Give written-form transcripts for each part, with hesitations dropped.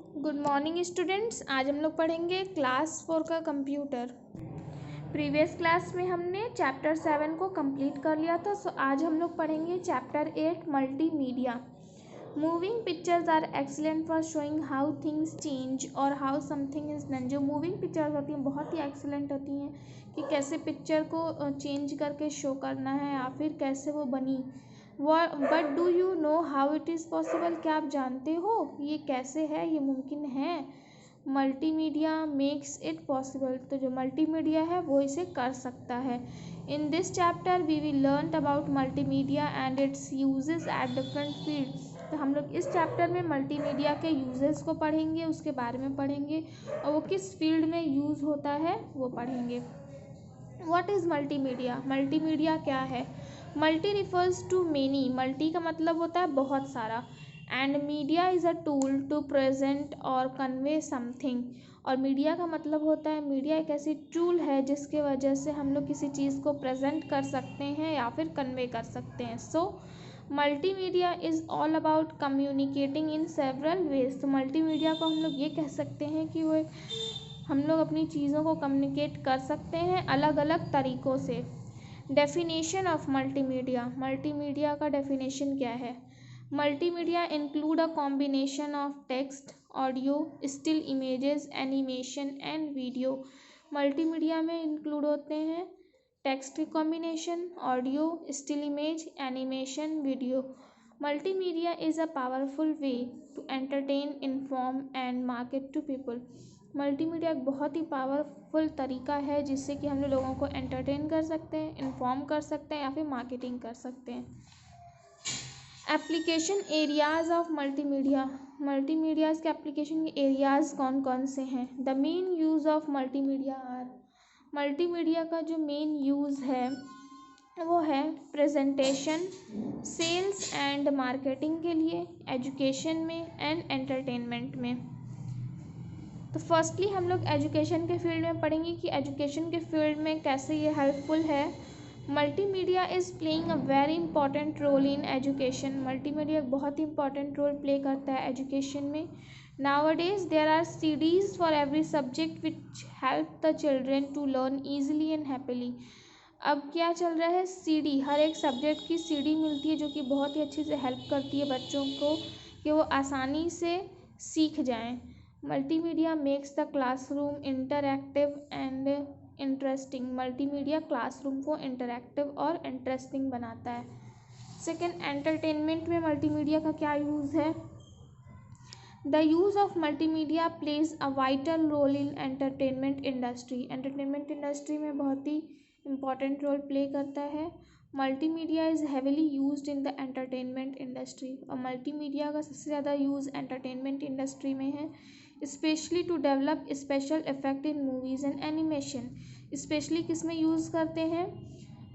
Good morning students. आज हम लोग पढ़ेंगे क्लास 4 का कंप्यूटर। प्रीवियस क्लास में हमने चैप्टर 7 को कंप्लीट कर लिया था। सो आज हम लोग पढ़ेंगे chapter 8 multimedia. Moving pictures are excellent for showing how things change और हाउ समथिंग इज डन। जो मूविंग पिक्चर्स होती हैं बहुत ही एक्सीलेंट होती हैं कि कैसे पिक्चर को चेंज करके शो करना है या फिर कैसे वो बनी। But do you know how it is possible. क्या आप जानते हो ये कैसे है, ये मुमकिन है। Multimedia makes it possible. तो जो मल्टीमीडिया है वो इसे कर सकता है। In this chapter we will learn about multimedia and its uses at different field. तो हम लोग इस चैप्टर में मल्टीमीडिया के यूजेस को पढ़ेंगे, उसके बारे में पढ़ेंगे और वो किस फील्ड में यूज़ होता है वो पढ़ेंगे। What is multimedia. मल्टीमीडिया क्या है। Multi refers to many. Multi का मतलब होता है बहुत सारा। And media is a tool to present और कन्वे समथिंग। और मीडिया का मतलब होता है, मीडिया एक ऐसी टूल है जिसके वजह से हम लोग किसी चीज़ को प्रेजेंट कर सकते हैं या फिर कन्वे कर सकते हैं। So multimedia is all about communicating in several ways. तो मल्टीमीडिया को हम लोग ये कह सकते हैं कि वो हम लोग अपनी चीज़ों को कम्युनिकेट कर सकते हैं अलग अलग तरीक़ों से। Definition of multimedia. मल्टीमीडिया का डेफिनेशन क्या है। Multimedia include a combination of text, audio, still images, animation and video. Multimedia में इंक्लूड होते हैं टेक्स्ट की combination, audio, still image, animation, video. Multimedia is a powerful way to entertain, inform and market to people. Multimedia एक बहुत ही powerful तरीका है जिससे कि हम लोगों को एंटरटेन कर सकते हैं, इन्फॉर्म कर सकते हैं या फिर मार्केटिंग कर सकते हैं। Application areas of multimedia. Multimedias के एप्लीकेशन के एरियाज़ कौन कौन से हैं। The main use of multimedia are. Multimedia का जो मेन यूज़ है वो है प्रेजेंटेशन, सेल्स एंड मार्केटिंग के लिए, एजुकेशन में एंड एंटरटेनमेंट में। तो फर्स्टली हम लोग एजुकेशन के फील्ड में पढ़ेंगे कि एजुकेशन के फील्ड में कैसे ये हेल्पफुल है। Multimedia is playing a very important role in education. Multimedia एक बहुत ही इंपॉर्टेंट रोल प्ले करता है एजुकेशन में। Nowadays there are CDs for every subject which help the children to learn easily and happily. अब क्या चल रहा है, सीडी, हर एक सब्जेक्ट की सीडी मिलती है जो कि बहुत ही अच्छे से हेल्प करती है बच्चों को कि वो आसानी से सीख जाएं। Multimedia makes the classroom interactive and interesting. Multimedia classroom को इंटरैक्टिव और इंटरेस्टिंग बनाता है। सेकेंड, एंटरटेनमेंट में मल्टीमीडिया का क्या यूज़ है। The use of multimedia plays a vital role in entertainment industry. Entertainment industry में बहुत ही इम्पॉर्टेंट रोल प्ले करता है। Multimedia is heavily used in the entertainment industry. और मल्टीमीडिया का सबसे ज़्यादा यूज़ एंटरटेनमेंट इंडस्ट्री में है। Specially to develop special effect in movies and animation. Specially किस में यूज़ करते हैं,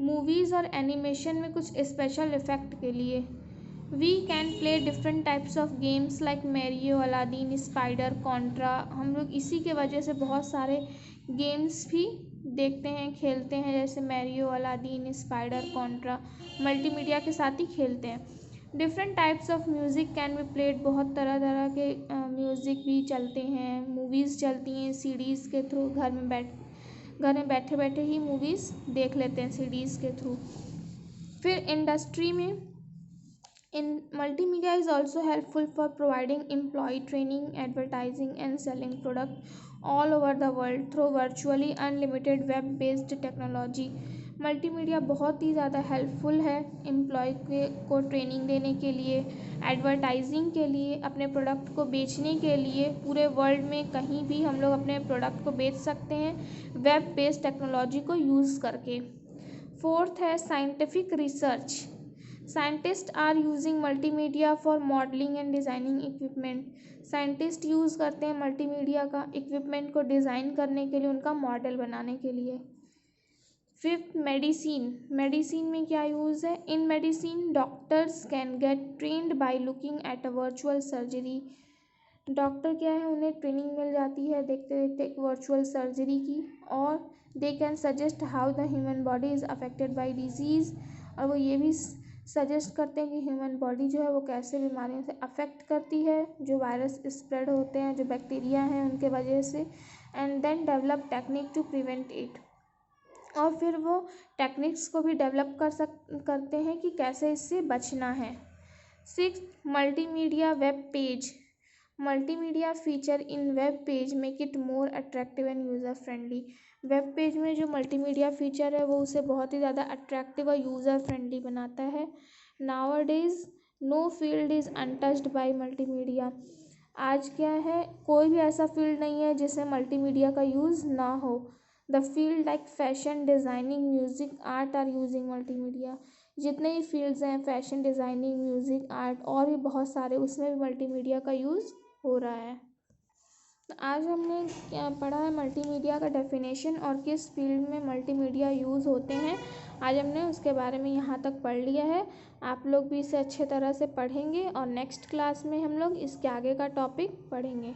मूवीज़ और एनिमेशन में कुछ स्पेशल इफेक्ट के लिए। We can play different types of games like Mario, Aladdin, Spider, Contra. हम लोग इसी के वजह से बहुत सारे गेम्स भी देखते हैं, खेलते हैं, जैसे Mario, Aladdin, Spider, Contra multimedia के साथ ही खेलते हैं। Different types of music can be played. बहुत तरह तरह के म्यूज़िक भी चलते हैं, मूवीज़ चलती हैं सीडीज़ के थ्रू। घर में बैठे बैठे ही मूवीज़ देख लेते हैं सीडीज़ के थ्रू। फिर इंडस्ट्री में In multimedia is also helpful for providing employee training, advertising and selling product all over the world through virtually unlimited web-based technology. Multimedia बहुत ही ज़्यादा हेल्पफुल है एम्प्लॉय को ट्रेनिंग देने के लिए, एडवर्टाइजिंग के लिए, अपने प्रोडक्ट को बेचने के लिए। पूरे वर्ल्ड में कहीं भी हम लोग अपने प्रोडक्ट को बेच सकते हैं वेब बेस्ड टेक्नोलॉजी को यूज़ करके। फोर्थ है scientific research. Scientist are using multimedia for modelling and designing equipment. Scientist use करते हैं मल्टीमीडिया का इक्विपमेंट को डिज़ाइन करने के लिए, उनका मॉडल बनाने के लिए। Fifth, medicine. मेडिसिन में क्या यूज़ है। In medicine doctors can get trained by looking at a virtual surgery. Doctor क्या है, उन्हें ट्रेनिंग मिल जाती है देखते देखते एक वर्चुअल सर्जरी की। और they can suggest how the human body is affected by disease. और वो ये भी सजेस्ट करते हैं कि ह्यूमन बॉडी जो है वो कैसे बीमारियों से अफेक्ट करती है, जो वायरस स्प्रेड होते हैं, जो बैक्टीरिया हैं उनके वजह से, and then develop technique to prevent it. और फिर वो टेक्निक्स को भी डेवलप करते हैं कि कैसे इससे बचना है। 6. Multimedia web page. Multimedia feature in web page make it more attractive end user friendly. Web page में जो मल्टीमीडिया फीचर है वो उसे बहुत ही ज़्यादा अट्रैक्टिव और यूज़र फ्रेंडली बनाता है। Nowadays no field is untouched by multimedia. आज क्या है, कोई भी ऐसा फील्ड नहीं है जिसमें मल्टीमीडिया का यूज़ ना हो। The field like fashion, designing, music, art are using multimedia. जितने भी फील्ड्स हैं, फैशन, डिज़ाइनिंग, म्यूज़िक, आर्ट और भी बहुत सारे, उसमें भी मल्टीमीडिया का यूज़ हो रहा है। तो आज हमने क्या पढ़ा है, मल्टीमीडिया का डेफिनेशन और किस फील्ड में मल्टीमीडिया यूज़ होते हैं। आज हमने उसके बारे में यहाँ तक पढ़ लिया है। आप लोग भी इसे अच्छे तरह से पढ़ेंगे और नेक्स्ट क्लास में हम लोग इसके आगे का टॉपिक पढ़ेंगे।